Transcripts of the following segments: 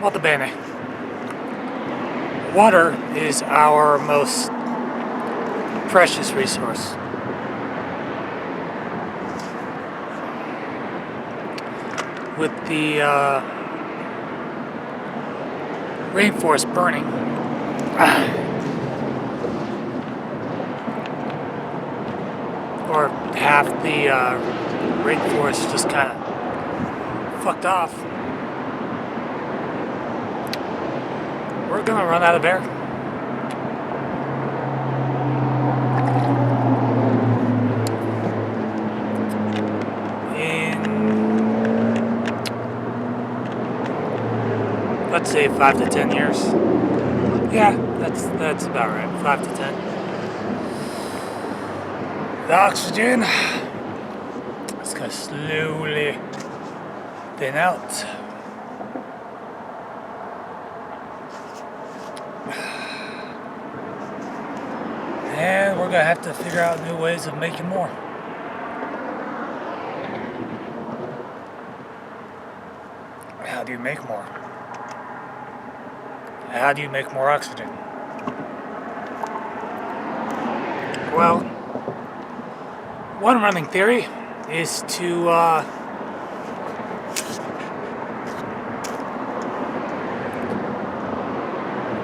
Molto bene. Water is our most precious resource. With the rainforest burning, or half the rainforest just kind of fucked off, we're gonna run out of air. Let's say 5 to 10 years. Yeah, that's about right. 5 to 10. The oxygen is gonna slowly thin out. And we're gonna have to figure out new ways of making more. How do you make more? How do you make more oxygen? Well, one running theory is to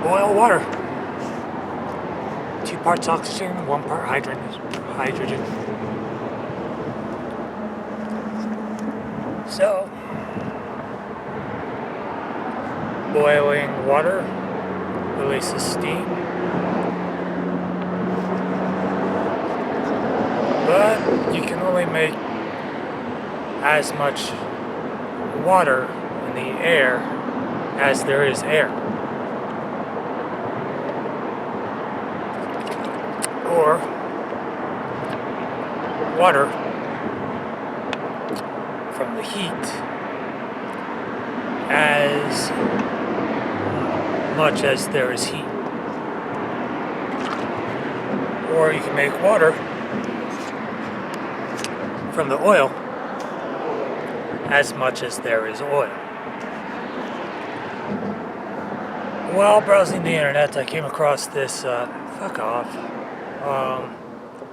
boil water. 2 parts oxygen, 1 part hydrogen. So, boiling water releases steam, but you can only make as much water in the air as there is air. Or water from the heat as much as there is heat. Or you can make water from the oil as much as there is oil. While browsing the internet, I came across this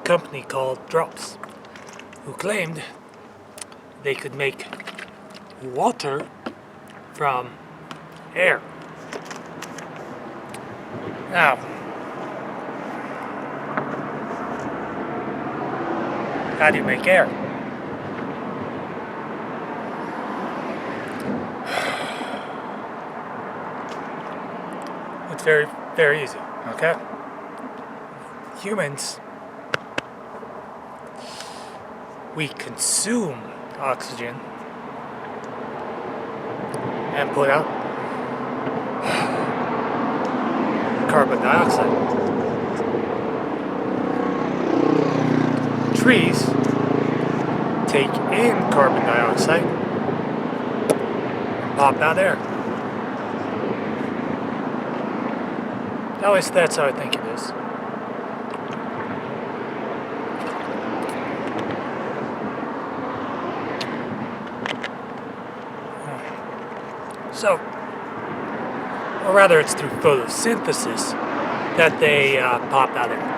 company called Drops, who claimed they could make water from air. Now, how do you make air? It's very, very easy, okay? Humans, we consume oxygen and put out carbon dioxide. Trees take in carbon dioxide and pop out air. At least that's how I think it is. So, or rather it's through photosynthesis that they pop out air.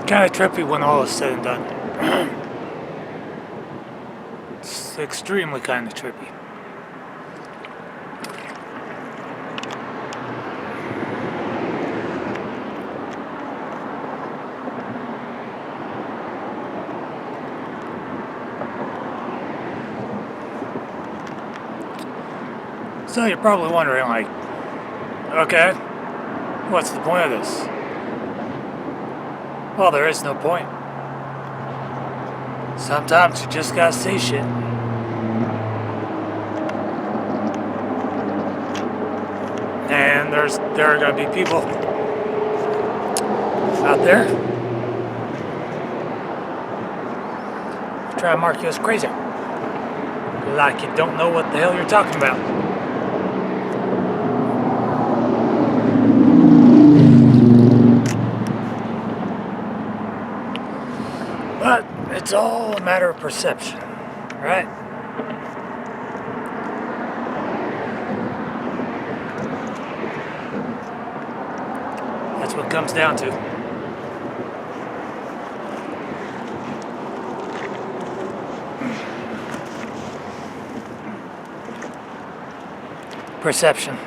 Kind of trippy when all is said and done. It's extremely kind of trippy. So you're probably wondering, like, okay, what's the point of this? Well, there is no point. Sometimes you just gotta say shit. And there are gonna be people out there try to mark you as crazy. like you don't know what the hell you're talking about. But it's all a matter of perception, right? That's what it comes down to. Perception.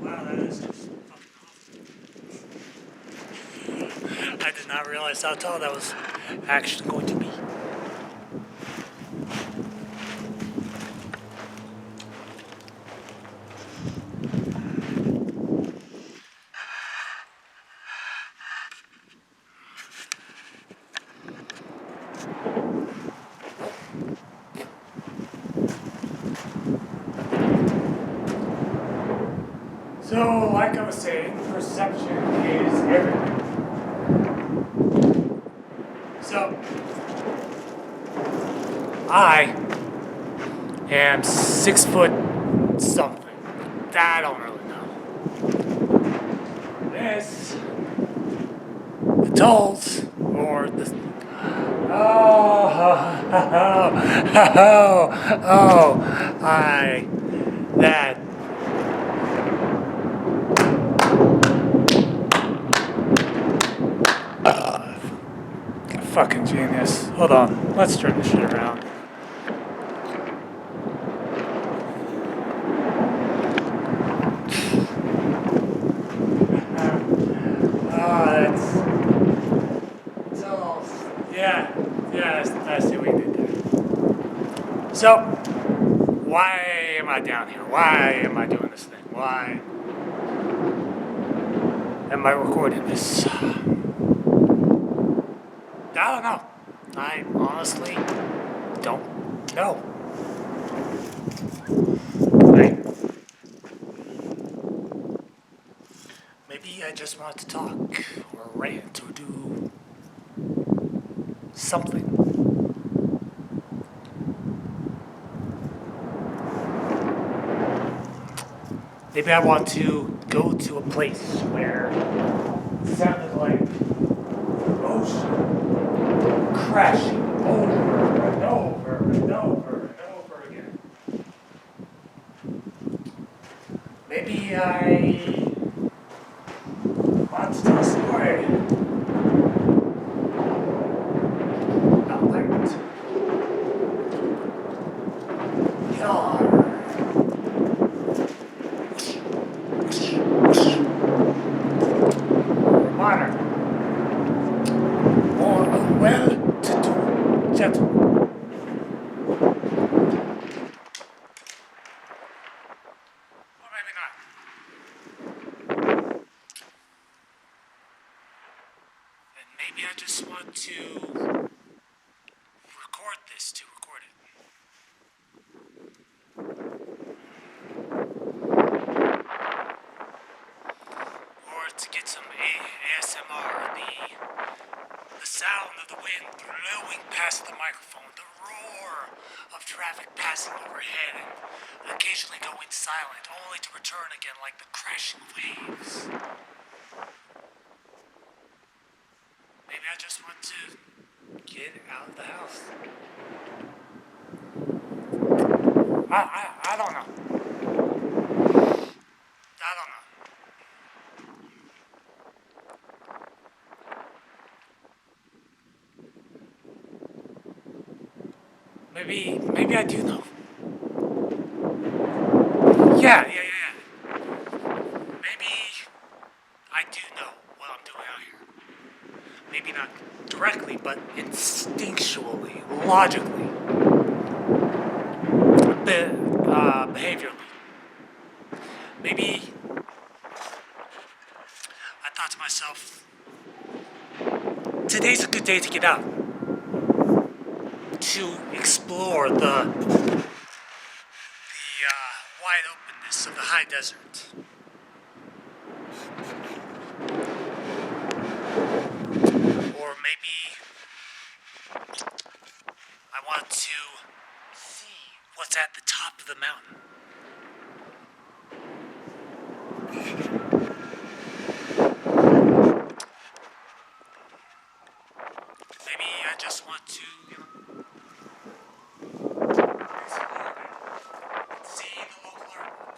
Wow, that is just fucking awesome. I did not realize how tall that was actually going to be. So, like I was saying, perception is everything. So, I am 6 foot something. I don't really know. This, the talls, or the. That. Fucking genius. Hold on, let's turn this shit around. Yeah, I see what you did there. So, why am I down here? Why am I doing this thing? Why am I recording this? I don't know. I honestly don't know. Right? Maybe I just want to talk or rant or do something. Maybe I want to go to a place where it sounded like ocean crashing over and over and over and over again. Maybe I want to tell a story about pirates. God. Water. Or a well-to-do gentleman. Or maybe not. And maybe I just want to record this to record it. Or to get some ASMR, the sound of the wind blowing past the microphone, the roar of traffic passing overhead and occasionally going silent, only to return again like the crashing waves. Maybe I just want to get out of the house. I don't know. I don't know. Maybe I do know. Yeah. psychologically, behaviorally. Maybe I thought to myself, today's a good day to get out, to explore the wide openness of the high desert. Or maybe I want to see what's at the top of the mountain. Maybe I just want to, see the local artwork.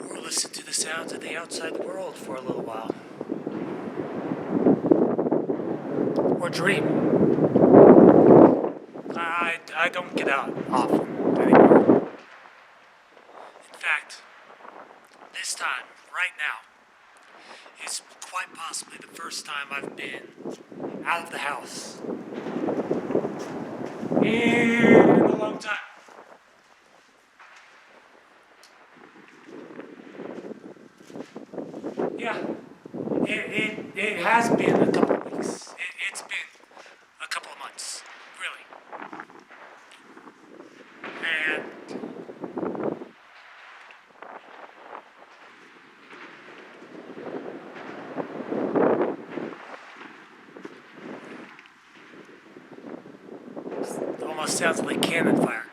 Or listen to the sounds of the outside world for a little while. Or dream. I don't get out often anymore. In fact, this time, right now, is quite possibly the first time I've been out of the house in a long time. Yeah, it has been a couple of weeks. It's been a couple of months, really. And it almost sounds like cannon fire.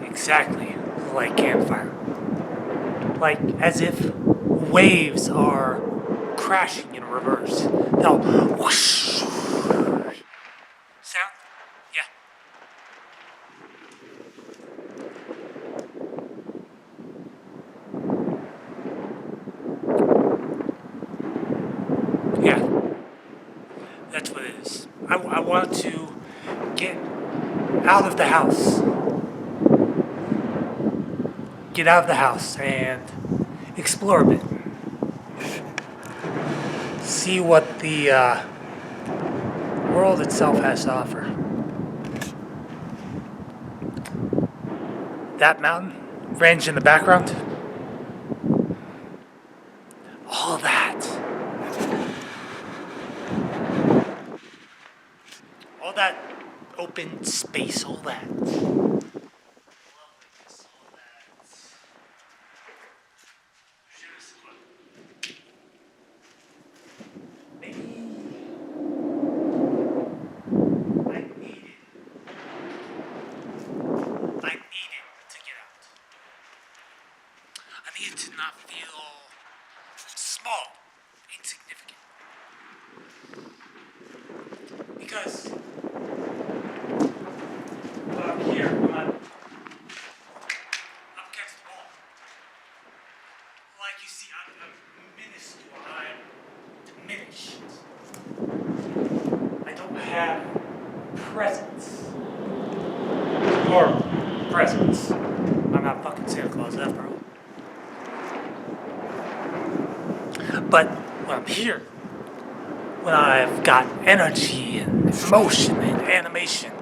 Exactly like campfire. Like as if waves are crashing in reverse. Now, whoosh. Sound? Yeah. Yeah. That's what it is. I want to get out of the house. Get out of the house and explore a bit. See what the world itself has to offer. That mountain range in the background. All that. All that open space, all that. I needed to get out. I needed to not feel small, insignificant. Because when I'm here, when I'm up against the wall, like you see, I'm minuscule, I'm diminished. I don't have presence. Or presents. I'm not fucking Santa Claus after all. But when I'm here, when I've got energy and emotion and animation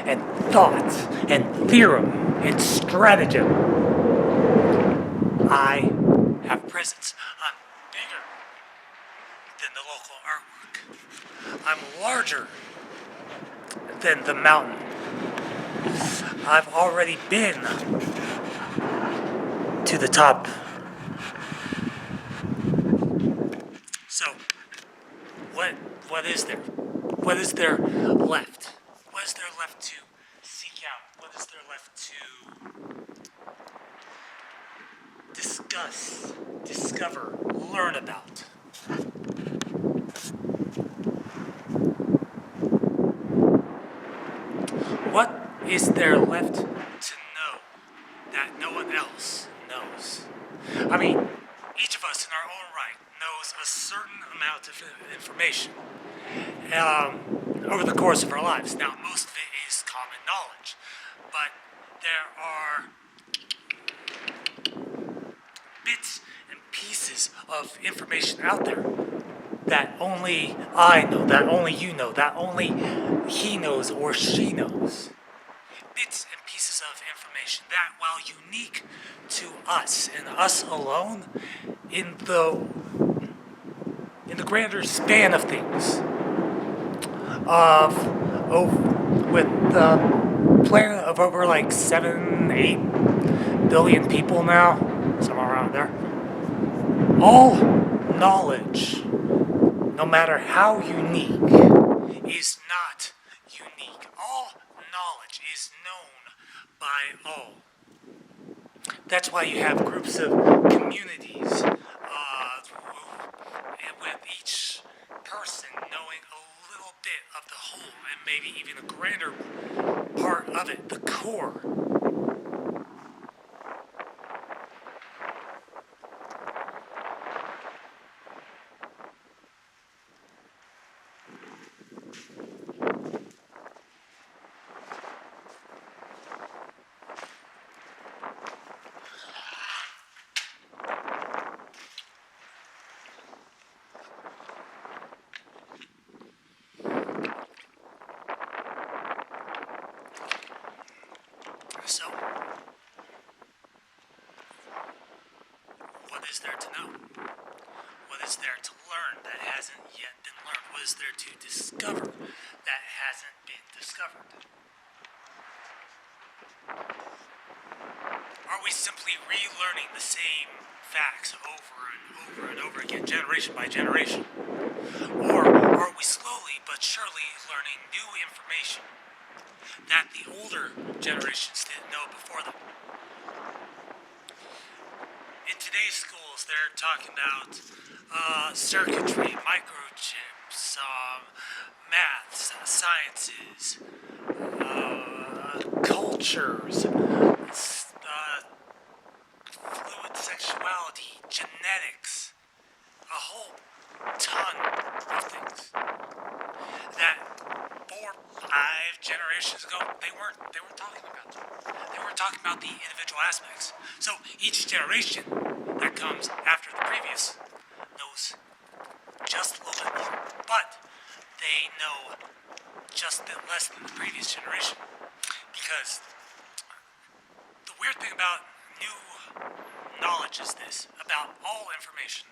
and thought and theorem and stratagem, I have presence. I'm bigger than the local artwork. I'm larger than the mountain. I've already been to the top. So, what is there? What is there left? What is there left to seek out? What is there left to discuss, discover, learn about? What is there left to know? I mean, each of us in our own right knows a certain amount of information over the course of our lives. Now, most of it is common knowledge, but there are bits and pieces of information out there that only I know, that only you know, that only he knows or she knows. Bits and pieces of information that, while unique to us and us alone, in the grander span of things, of with the planet of over like 7-8 billion people now, somewhere around there, all knowledge, no matter how unique, is not unique. All knowledge is known by all. That's why you have groups of communities with each person knowing a little bit of the whole and maybe even a grander part of it, the core. So, what is there to know? What is there to learn that hasn't yet been learned? What is there to discover that hasn't been discovered? Are we simply relearning the same facts over and over and over again, generation by generation? Or are we slowly but surely learning new information that the older generations didn't know before them? In today's schools, they're talking about circuitry, microchips, maths, sciences, cultures, fluid sexuality, genetics, a whole ton of things that 4-5 generations ago they weren't talking about. They weren't talking about the individual aspects. So each generation that comes after the previous knows just a little bit more, but they know just a bit less than the previous generation. Because the weird thing about new knowledge is this, about all information.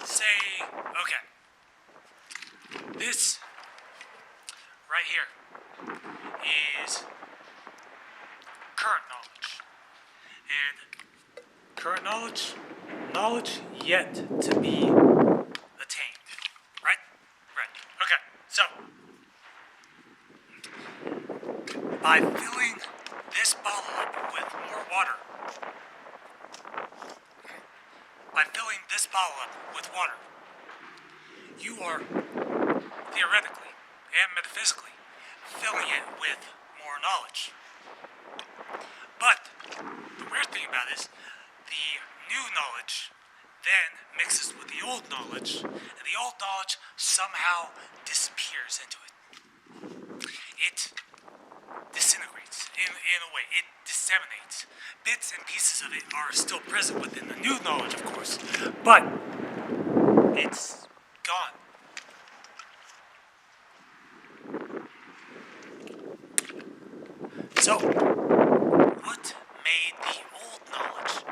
Say, okay, this right here is current knowledge. And current knowledge yet to be attained. Right? Right. Okay, so by filling this bottle up with more water, you are theoretically and metaphysically filling it with more knowledge. But the weird thing about it is the new knowledge then mixes with the old knowledge, and the old knowledge somehow disappears into it. It disintegrates in a way. It disseminates. Bits and pieces of it are still present within the new knowledge, of course, but it's gone. So, what made the old knowledge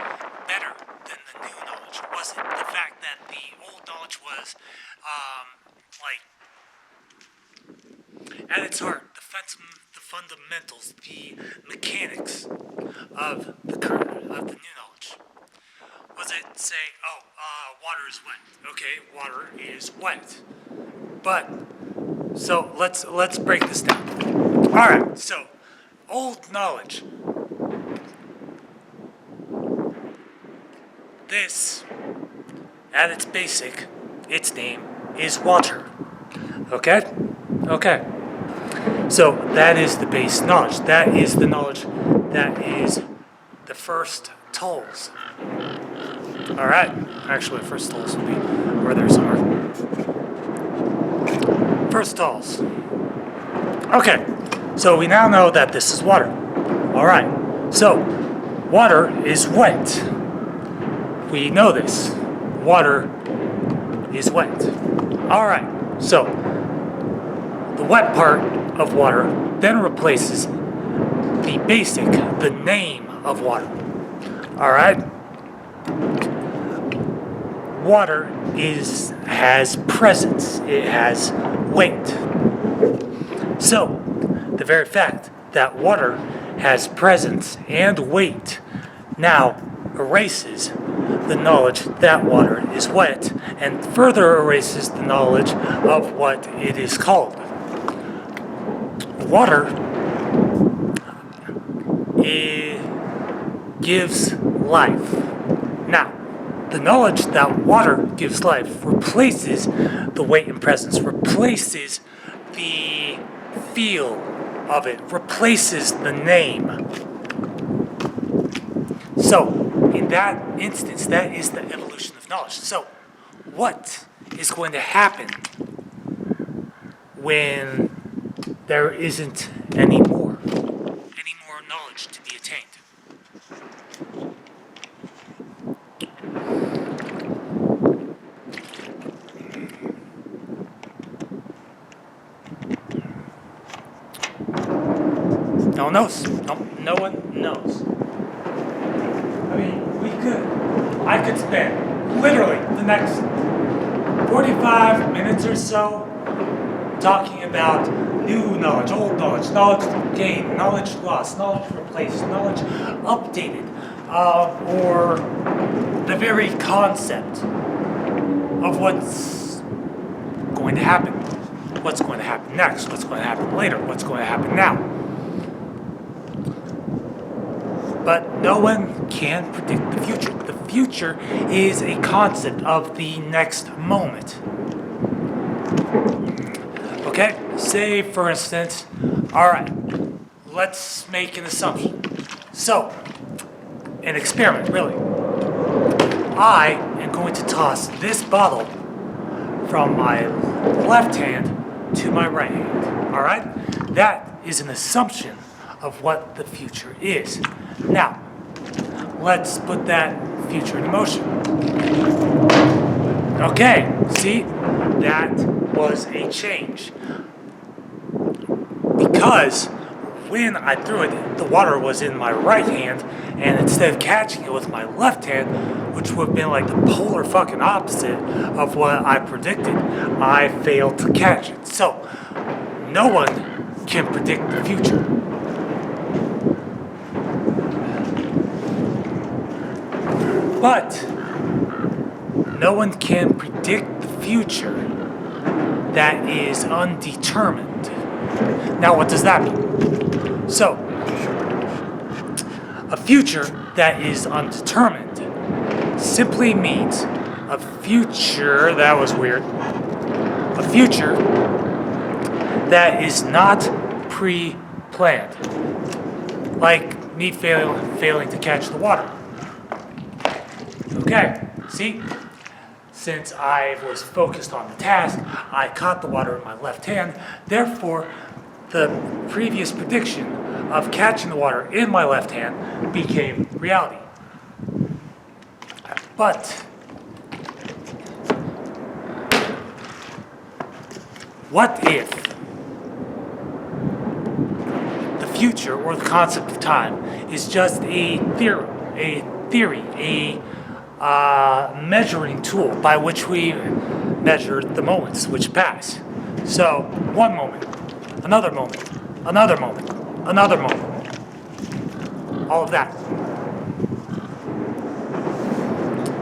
better than the new knowledge? Was it the fact that the old knowledge was, at its heart, the fundamentals, the mechanics of the new knowledge? Was it say, water is wet? Okay, water is wet. But so let's break this down. All right, so old knowledge. This, at its basic, its name is water. Okay? Okay. So that is the base knowledge. That is the knowledge that is the first tolls. Alright, actually, first stalls will be over there somewhere. First stalls. Okay, so we now know that this is water. Alright, so water is wet. We know this. Water is wet. Alright, so the wet part of water then replaces the basic, the name of water. Alright? Water has presence, it has weight. So, the very fact that water has presence and weight now erases the knowledge that water is wet and further erases the knowledge of what it is called. Water gives life. Now, the knowledge that water gives life replaces the weight and presence, replaces the feel of it, replaces the name. So, in that instance, that is the evolution of knowledge. So, what is going to happen when there isn't any more knowledge to be attained? No one knows. No one knows. I mean, I could spend literally the next 45 minutes or so talking about new knowledge, old knowledge, knowledge gained, knowledge lost, knowledge replaced, knowledge updated, or the very concept of what's going to happen. What's going to happen next? What's going to happen later? What's going to happen now? But no one can predict the future. The future is a concept of the next moment. Okay, say for instance, alright, let's make an assumption. So, an experiment, really. I am going to toss this bottle from my left hand to my right hand. Alright? That is an assumption of what the future is. Now, let's put that future in motion. Okay, see? That was a change. Because when I threw it, the water was in my right hand, and instead of catching it with my left hand, which would have been like the polar fucking opposite of what I predicted, I failed to catch it. So, no one can predict the future. But no one can predict the future that is undetermined. Now, what does that mean? So, a future that is undetermined simply means a future, that was weird, a future that is not pre-planned. Like me failing to catch the water. Okay, see? Since I was focused on the task, I caught the water in my left hand. Therefore, the previous prediction of catching the water in my left hand became reality. But what if the future or the concept of time is just a theory, a measuring tool by which we measure the moments which pass? So, one moment, another moment, another moment, another moment, all of that.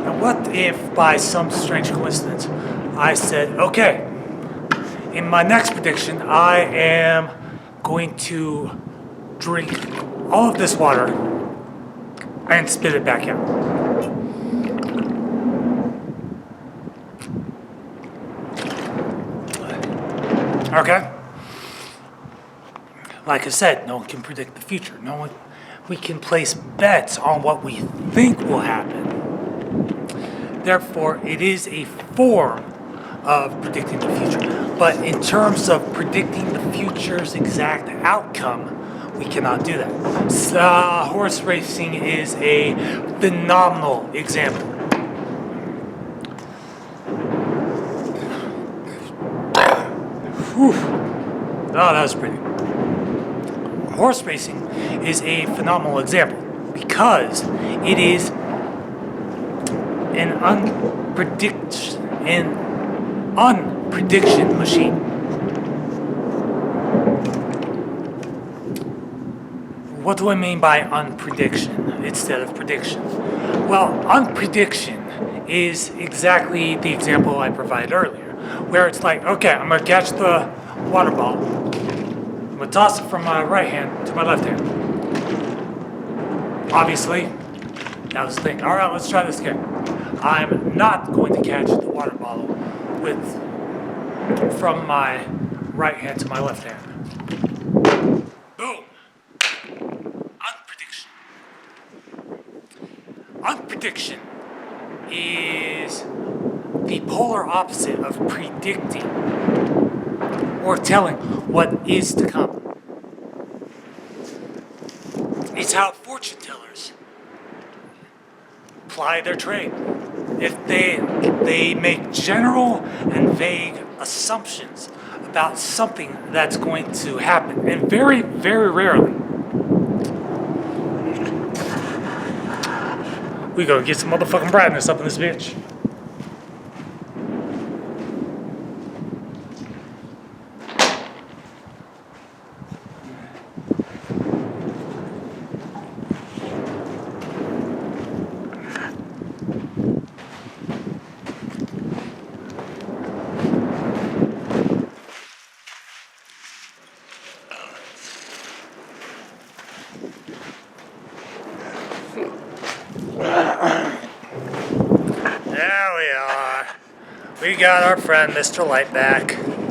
Now, what if by some strange coincidence I said, okay, in my next prediction, I am going to drink all of this water and spit it back out. Okay? Like I said, no one can predict the future. We can place bets on what we think will happen. Therefore, it is a form of predicting the future. But in terms of predicting the future's exact outcome, we cannot do that. Horse racing is a phenomenal example. Whew. Oh, that was pretty. Horse racing is a phenomenal example because it is an unprediction machine. What do I mean by unprediction instead of prediction? Well, unprediction is exactly the example I provided earlier, where it's like, okay, I'm gonna catch the water ball, I'm gonna toss it from my right hand to my left hand. Obviously, that was the thing. All right, let's try this again. I'm not going to catch the water bottle from my right hand to my left hand. Boom. Unprediction. Unprediction is the polar opposite of predicting or telling what is to come. It's how fortune tellers ply their trade. If they make general and vague assumptions about something that's going to happen, and very, very rarely, we go get some motherfucking brightness up in this bitch. There we are. We got our friend Mr. Light back. Ooh, I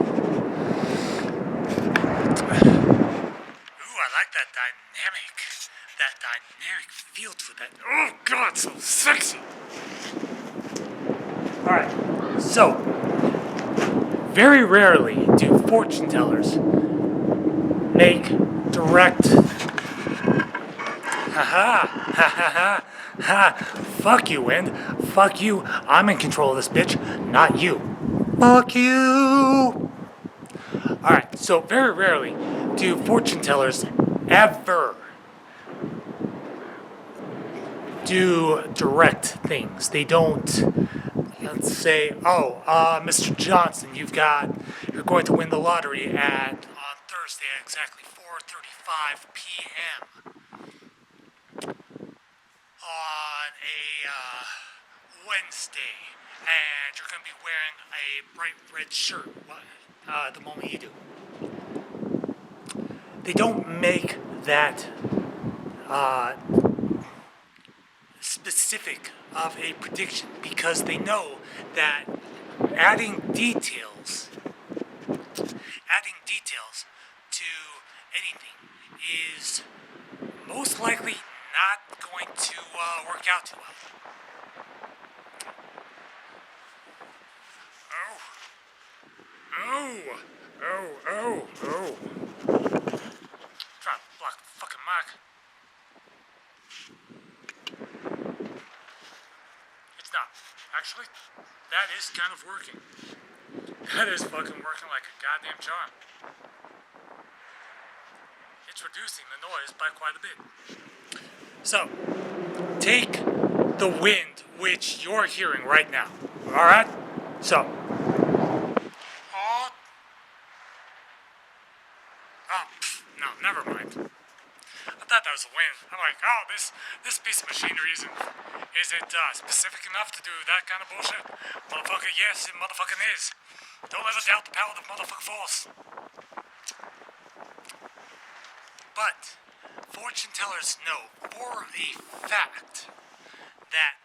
like that dynamic feel to that. Oh God, so sexy. Alright, so very rarely do fortune tellers make direct fuck you, wind. Fuck you. I'm in control of this bitch, not you. Fuck you. Alright, so very rarely do fortune tellers ever do direct things. They don't, let's say, Mr. Johnson, you're going to win the lottery on Thursday at exactly 4:35 p.m. on a Wednesday, and you're going to be wearing a bright red shirt the moment you do. They don't make that specific of a prediction because they know that adding details to anything is most likely not going to work out too well. Oh. Trying to block the fucking mic. It's not. Actually, that is kind of working. That is fucking working like a goddamn charm. It's reducing the noise by quite a bit. So, take the wind which you're hearing right now. Alright? So. No, never mind. I thought that was the wind. I'm like, this piece of machinery isn't specific enough to do that kind of bullshit? Motherfucker, yes, it motherfucking is. Don't ever doubt the power of motherfucking force. But fortune tellers know for a fact that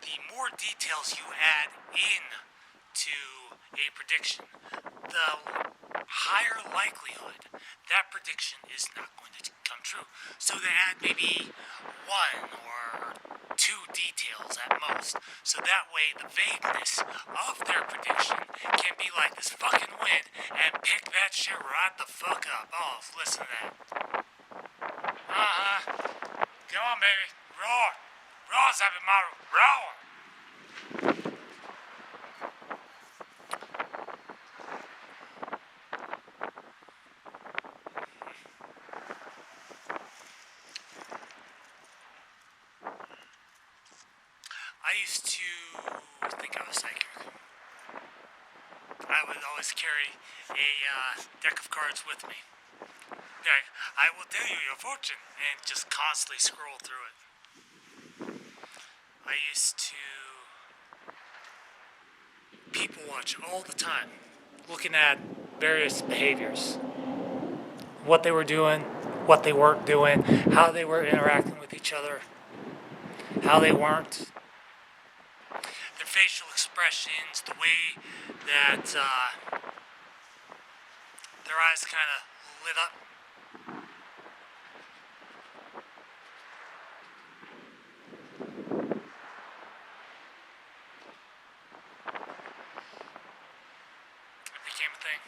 the more details you add in to a prediction, the higher likelihood that prediction is not going to come true. So they add maybe one or two details at most. So that way the vagueness of their prediction can be like this fucking wind and pick that shit right the fuck up. Oh, listen to that. Uh-huh. Come on, baby. Roar. Roar, Zabimaru. Roar. I used to think I was psychic. I would always carry a deck of cards with me. Like, I will tell you your fortune, and just constantly scroll through it. I used to people watch all the time, looking at various behaviors, what they were doing, what they weren't doing, how they were interacting with each other, how they weren't, their facial expressions, the way that their eyes kind of lit up. It became a thing.